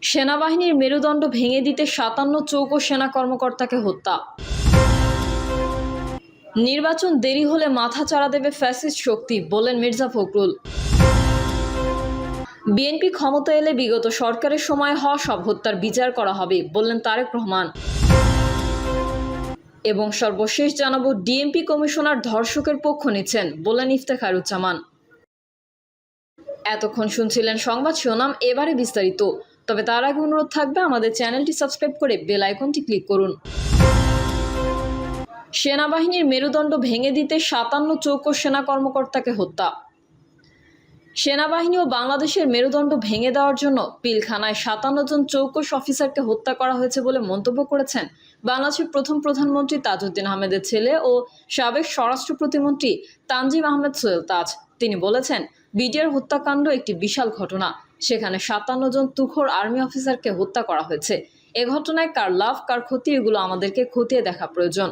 সেনাবাহিনীর মেরুদণ্ড ভেঙে দিতে ৫৭ চৌকো সেনা কর্মকর্তাকে হত্যা। নির্বাচন দেরি হলে মাথা চাড়া দেবে ফ্যাসিস্ট শক্তি, বললেন মির্জা ফখরুল। বিএনপি ক্ষমতা এলে বিগত সরকারের সময় হওয়া সব হত্যার বিচার করা হবে, বললেন তারেক রহমান। এবং সর্বশেষ জানাবো, ডিএমপি কমিশনার ধর্ষকের পক্ষ নিচ্ছেন, বললেন ইফতেখারুজ্জামান। এতক্ষণ শুনছিলেন সংবাদ শিরোনাম, এবারে বিস্তারিত। তবে তার আগে অনুরোধ থাকবে আমাদের চ্যানেলটি সাবস্ক্রাইব করে বেল আইকনটি ক্লিক করুন। সেনাবাহিনীর মেরুদণ্ড ভেঙে দিতে ৫৭ চৌকো সেনা কর্মকর্তাকে হত্যা। সেনাবাহিনী ও বাংলাদেশের মেরুদণ্ড ভেঙে দেওয়ার জন্য পিলখানায় ৫৭ জন চৌকস অফিসারকে হত্যা করা হয়েছে বলে মন্তব্য করেছেন বাংলাদেশের প্রথম প্রধানমন্ত্রী তাজউদ্দিন আহমেদের ছেলে ও সাবেক স্বরাষ্ট্র প্রতিমন্ত্রী তানজিম আহমেদ সোহেল তাজ। তিনি বলেছেন, বিডিআর হত্যাকাণ্ড একটি বিশাল ঘটনা। সেখানে ৫৭ জন তুখোড় আর্মি অফিসারকে হত্যা করা হয়েছে। এ ঘটনায় কার লাভ কার ক্ষতি, এগুলো আমাদেরকে খতিয়ে দেখা প্রয়োজন।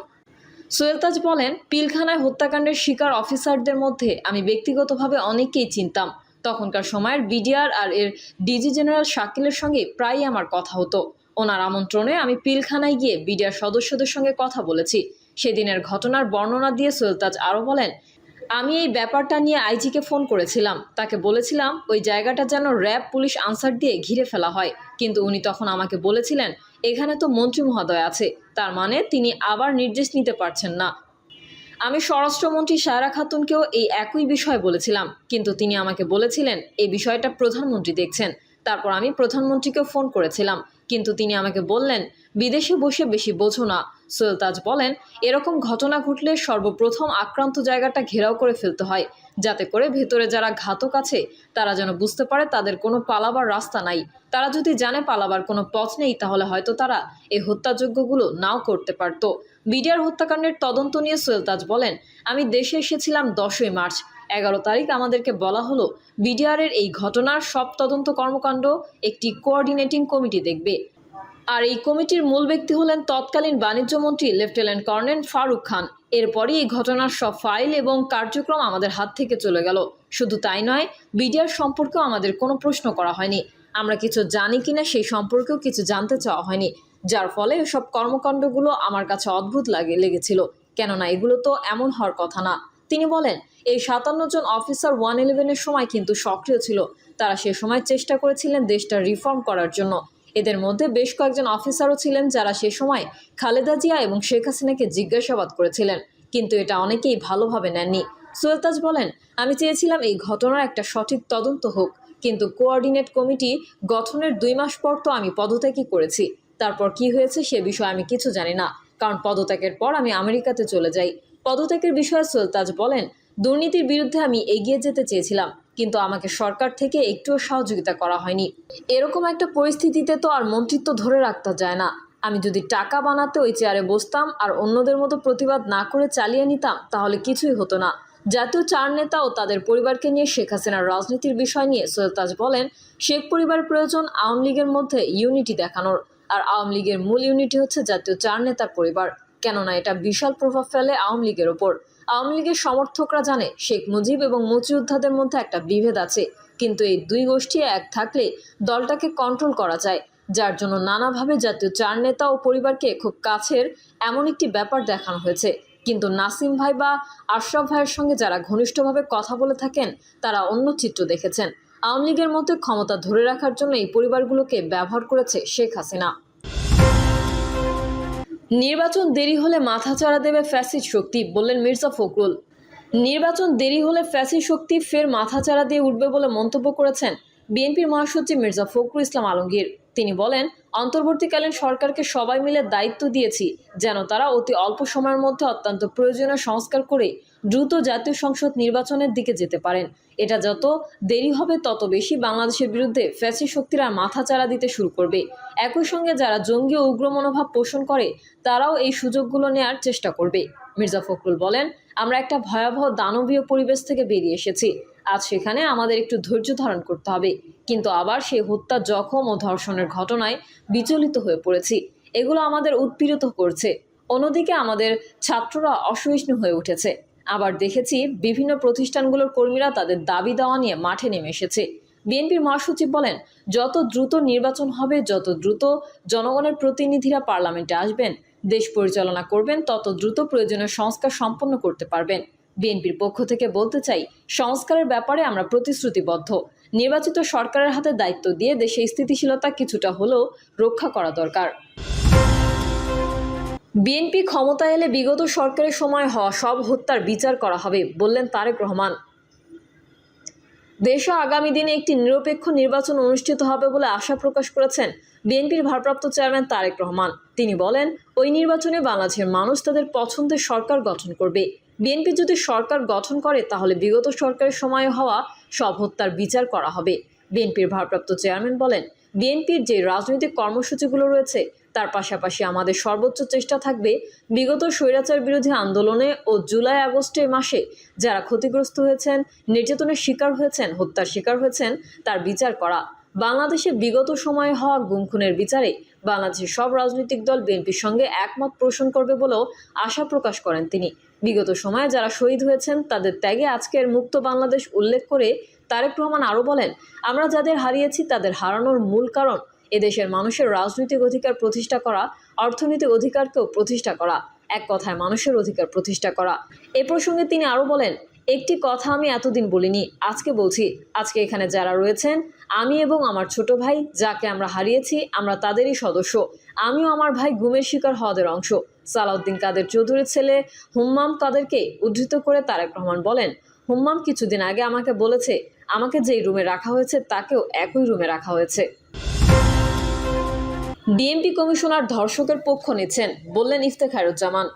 সোহেল তাজ বলেন, পিলখানায় হত্যাকাণ্ডের শিকার অফিসারদের মধ্যে আমি ব্যক্তিগতভাবে অনেককেই চিনতাম। তখনকার সময়ের বিডিআর আর এর ডিজি জেনারেল শাকিলের সঙ্গে প্রায়ই আমার কথা হতো। ওনার আমন্ত্রণে আমি পিলখানায় গিয়ে বিডিআর সদস্যদের সঙ্গে কথা বলেছি। সেদিনের ঘটনার বর্ণনা দিয়ে সোহেল তাজ আরও বলেন, আমি এই ব্যাপারটা নিয়ে আইজিকে ফোন করেছিলাম। তাকে বলেছিলাম ওই জায়গাটা যেন র্যাব পুলিশ আনসার দিয়ে ঘিরে ফেলা হয়, কিন্তু উনি তখন আমাকে বলেছিলেন এখানে তো মন্ত্রী মহোদয় আছে, তার মানে তিনি আবার নির্দেশ নিতে পারছেন না। আমি স্বরাষ্ট্রমন্ত্রী সায়রা খাতুনকেও এই একই বিষয় বলেছিলাম, কিন্তু তিনি আমাকে বলেছিলেন এই বিষয়টা প্রধানমন্ত্রী দেখছেন। তারপর আমি প্রধানমন্ত্রীকেও ফোন করেছিলাম, কিন্তু তিনি আমাকে বললেন বিদেশে বসে বেশি বোঝো না। সোহেল তাজ বলেন, এরকম ঘটনা ঘটলে সর্বপ্রথম আক্রান্ত জায়গাটা ঘেরাও করে ফেলতে হয়, যাতে করে ভেতরে যারা ঘাতক আছে তারা যেন বুঝতে পারে তাদের কোনো পালাবার রাস্তা নাই। তারা যদি জানে পালাবার কোনো পথ নেই, তাহলে হয়তো তারা এই হত্যাযজ্ঞগুলো নাও করতে পারত। বিডিআর হত্যাকাণ্ডের তদন্ত নিয়ে সোহেল তাজ বলেন, আমি দেশে এসেছিলাম 10ই মার্চ। 11 তারিখ আমাদেরকে বলা হলো বিডিআরের এই ঘটনার সব তদন্ত কর্মকাণ্ড একটি কোঅর্ডিনেটিং কমিটি দেখবে। আর এই কমিটির মূল ব্যক্তি হলেন তৎকালীন বাণিজ্যমন্ত্রী লেফটেন্যান্ট কর্নেল ফারুক খান। এরপরই এই ঘটনার সব ফাইল এবং কার্যক্রম আমাদের হাত থেকে চলে গেল। শুধু তাই নয়, বিডিআর সম্পর্কেও আমাদের কোনো প্রশ্ন করা হয়নি। আমরা কিছু জানি কিনা সেই সম্পর্কেও কিছু জানতে চাওয়া হয়নি, যার ফলে এসব কর্মকাণ্ডগুলো আমার কাছে অদ্ভুত লেগেছিল, কেননা এগুলো তো এমন হওয়ার কথা না। তিনি বলেন, এই ৫৭ জন অফিসার 111-এর সময় কিন্তু সক্রিয় ছিল। তারা সে সময় চেষ্টা করেছিলেন দেশটা রিফর্ম করার জন্য। এদের মধ্যে বেশ কয়েকজন অফিসারও ছিলেন যারা সে সময় খালেদা জিয়া এবং শেখ হাসিনাকে জিজ্ঞাসাবাদ করেছিলেন, কিন্তু এটা অনেকেই ভালোভাবে নেননি। সোহেল তাজ বলেন, আমি চেয়েছিলাম এই ঘটনার একটা সঠিক তদন্ত হোক, কিন্তু কোঅর্ডিনেট কমিটি গঠনের 2 মাস পর তো আমি পদত্যাগই করেছি। তারপর কি হয়েছে সে বিষয়ে আমি কিছু জানি না, কারণ পদত্যাগের পর আমি আমেরিকাতে চলে যাই। পদত্যাগের বিষয়ে সোহেল তাজ বলেন, দুর্নীতির বিরুদ্ধে আমি এগিয়ে যেতে চেয়েছিলাম, কিন্তু আমাকে সরকার থেকে একটুও সহযোগিতা করা হয়নি। এরকম একটা পরিস্থিতিতে তো আর মন্ত্রিত্ব ধরে রাখতে যায় না। আমি যদি টাকা বানাতে ওই চেয়ারে বসতাম আর অন্যদের মতো প্রতিবাদ না করে চালিয়ে নিতাম, তাহলে কিছুই হতো না। জাতীয় 4 নেতা ও তাদের পরিবারকে নিয়ে শেখ হাসিনার রাজনীতির বিষয় নিয়ে সোহেল তাজ বলেন, শেখ পরিবার প্রয়োজন আওয়ামী লীগের মধ্যে ইউনিটি দেখানোর, আর আওয়ামী লীগের মূল ইউনিটি হচ্ছে জাতীয় 4 নেতার পরিবার, কেননা এটা বিশাল প্রভাব ফেলে আওয়ামী লীগের ওপর। আওয়ামী লীগের সমর্থকরা জানে শেখ মুজিব এবং মুক্তিযোদ্ধাদের মধ্যে একটা বিভেদ আছে, কিন্তু এই 2 গোষ্ঠী এক থাকলে দলটাকে কন্ট্রোল করা যায়, যার জন্য নানাভাবে জাতীয় 4 নেতা ও পরিবারকে খুব কাছের এমন একটি ব্যাপার দেখানো হয়েছে। কিন্তু নাসিম ভাই বা আশরাফ ভাইয়ের সঙ্গে যারা ঘনিষ্ঠভাবে কথা বলে থাকেন, তারা অন্য চিত্র দেখেছেন। আওয়ামী লীগের মধ্যে ক্ষমতা ধরে রাখার জন্য এই পরিবারগুলোকে ব্যবহার করেছে শেখ হাসিনা। নির্বাচন দেরি হলে মাথাচাড়া দেবে ফ্যাসিস্ট শক্তি, বললেন মির্জা ফখরুল। নির্বাচন দেরি হলে ফ্যাসিস্ট শক্তি ফের মাথাচাড়া দিয়ে উঠবে বলে মন্তব্য করেছেন বিএনপির মহাসচিব মির্জা ফখরুল ইসলাম আলমগীর। তিনি বলেন, অন্তর্বর্তীকালীন সরকারকে সবাই মিলে দায়িত্ব দিয়েছি যেন তারা অতি অল্প সময়ের মধ্যে অত্যন্ত প্রয়োজনীয় সংস্কার করে দ্রুত জাতীয় সংসদ নির্বাচনের দিকে যেতে পারেন। এটা যত দেরি হবে তত বেশি বাংলাদেশের বিরুদ্ধে ফ্যাসিস্ট শক্তিরা মাথাচাড়া দিতে শুরু করবে। একই সঙ্গে যারা জঙ্গি ও উগ্র মনোভাব পোষণ করে তারাও এই সুযোগগুলো নেয়ার চেষ্টা করবে। মির্জা ফখরুল বলেন, আমরা একটা ভয়াবহ দানবীয় পরিবেশ থেকে বেরিয়ে এসেছি। আজ সেখানে আমাদের একটু ধৈর্য ধারণ করতে হবে, কিন্তু আবার সেই হত্যা, জখম ও ধর্ষণের ঘটনায় বিচলিত হয়ে পড়েছি। এগুলো আমাদের উৎপীড়িত করছে। অন্যদিকে আমাদের ছাত্ররা অসহিষ্ণু হয়ে উঠেছে। আবার দেখেছি বিভিন্ন প্রতিষ্ঠানগুলোর কর্মীরা তাদের দাবি দেওয়া নিয়ে মাঠে নেমে এসেছে। বিএনপির মহাসচিব বলেন, যত দ্রুত নির্বাচন হবে, যত দ্রুত জনগণের প্রতিনিধিরা পার্লামেন্টে আসবেন, দেশ পরিচালনা করবেন, তত দ্রুত প্রয়োজনীয় সংস্কার সম্পন্ন করতে পারবেন। বিএনপির পক্ষ থেকে বলতে চাই, সংস্কারের ব্যাপারে আমরা প্রতিশ্রুতিবদ্ধ। নির্বাচিত সরকারের হাতে দায়িত্ব দিয়ে দেশে স্থিতিশীলতা কিছুটা হলেও রক্ষা করা দরকার। বিএনপি ক্ষমতায় এলে বিগত সরকারের সময় হওয়া সব হত্যার বিচার করা হবে, বললেন তারেক রহমান। দেশে আগামী দিনে একটি নিরপেক্ষ নির্বাচন অনুষ্ঠিত হবে বলে আশা প্রকাশ করেছেন বিএনপির ভারপ্রাপ্ত চেয়ারম্যান তারেক রহমান। তিনি বলেন, ওই নির্বাচনে বাংলাদেশের মানুষ তাদের পছন্দের সরকার গঠন করবে। বিএনপি যদি সরকার গঠন করে, তাহলে বিগত সরকারের সময়ে হওয়া সব হত্যার বিচার করা হবে। বিএনপির ভারপ্রাপ্ত চেয়ারম্যান বলেন, বিএনপির যে রাজনৈতিক কর্মসূচিগুলো রয়েছে, তার পাশাপাশি আমাদের সর্বোচ্চ চেষ্টা থাকবে বিগত স্বৈরাচার বিরোধী আন্দোলনে ও জুলাই আগস্টের মাসে যারা ক্ষতিগ্রস্ত হয়েছেন, নির্যাতনের শিকার হয়েছেন, হত্যার শিকার হয়েছেন, তার বিচার করা। বাংলাদেশে বিগত সময়ে হওয়া গুম-খুনের বিচারে বাংলাদেশের সব রাজনৈতিক দল বিএনপির সঙ্গে একমত পোষণ করবে বলেও আশা প্রকাশ করেন তিনি। বিগত সময়ে যারা শহীদ হয়েছেন, তাদের ত্যাগে আজকের মুক্ত বাংলাদেশ উল্লেখ করে তারেক রহমান আরও বলেন, আমরা যাদের হারিয়েছি তাদের হারানোর মূল কারণ এদেশের মানুষের রাজনৈতিক অধিকার প্রতিষ্ঠা করা, অর্থনৈতিক অধিকারকেও প্রতিষ্ঠা করা, এক কথায় মানুষের অধিকার প্রতিষ্ঠা করা। এ প্রসঙ্গে তিনি আরও বলেন, একটি কথা আমি এতদিন বলিনি, আজকে বলছি। আজকে এখানে যারা রয়েছেন, আমি এবং আমার ছোট ভাই যাকে আমরা হারিয়েছি, আমরা তাদেরই সদস্য। আমিও আমার ভাই গুমের শিকার হওয়াদের অংশ। সালাউদ্দিন কাদের চৌধুরীর ছেলে হুম্মাম কাদেরকে উদ্ধৃত করে তারেক রহমান বলেন, হুম্মাম কিছুদিন আগে আমাকে বলেছে, আমাকে যেই রুমে রাখা হয়েছে তাকেও একই রুমে রাখা হয়েছে। ডিএমপি কমিশনার ধর্ষকের পক্ষ নিচ্ছেন, বললেন ইফতেখারুজ্জামান।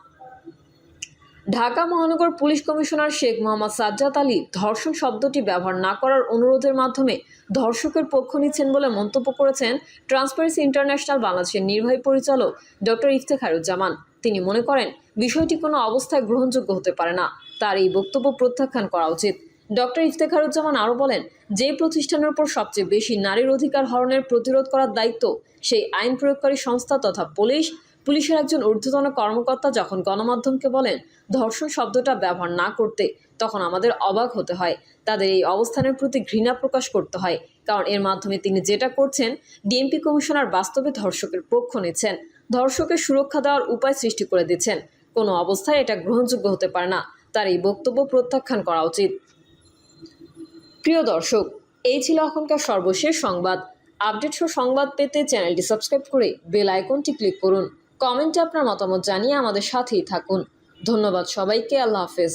ঢাকা মহানগর পুলিশ কমিশনার শেখ মোহাম্মদ সাজ্জাদ আলী ধর্ষণ শব্দটি ব্যবহার না করার অনুরোধের মাধ্যমে ধর্ষকের পক্ষ নিচ্ছেন বলে মন্তব্য করেছেন ট্রান্সপারেন্সি ইন্টারন্যাশনাল বাংলাদেশের নির্বাহী পরিচালক ডক্টর ইফতেখারুজ্জামান। তিনি মনে করেন, বিষয়টি কোনো অবস্থায় গ্রহণযোগ্য হতে পারে না, তার এই বক্তব্য প্রত্যাখ্যান করা উচিত। ডক্টর ইফতেখারুজ্জামান আরও বলেন, যে প্রতিষ্ঠানের উপর সবচেয়ে বেশি নারীর অধিকার হরণের প্রতিরোধ করার দায়িত্ব সেই আইন প্রয়োগকারী সংস্থা তথা পুলিশের একজন ঊর্ধ্বতন কর্মকর্তা যখন গণমাধ্যমকে বলেন ধর্ষণ শব্দটা ব্যবহার না করতে, তখন আমাদের অবাক হতে হয়। তাদের এই অবস্থানের প্রতি ঘৃণা প্রকাশ করতে হয়, কারণ এর মাধ্যমে তিনি যেটা করছেন, ডিএমপি কমিশনার বাস্তবে ধর্ষকের পক্ষ নিচ্ছেন, ধর্ষকের সুরক্ষা দেওয়ার উপায় সৃষ্টি করে দিচ্ছেন। কোনো অবস্থায় এটা গ্রহণযোগ্য হতে পারে না, তার এই বক্তব্য প্রত্যাখ্যান করা উচিত। প্রিয় দর্শক, এই ছিল এখনকার সর্বশেষ সংবাদ। আপডেট সহ সংবাদ পেতে চ্যানেলটি সাবস্ক্রাইব করে বেল আইকনটি ক্লিক করুন। কমেন্টে আপনার মতামত জানিয়ে আমাদের সাথেই থাকুন। ধন্যবাদ সবাইকে। আল্লাহ হাফেজ।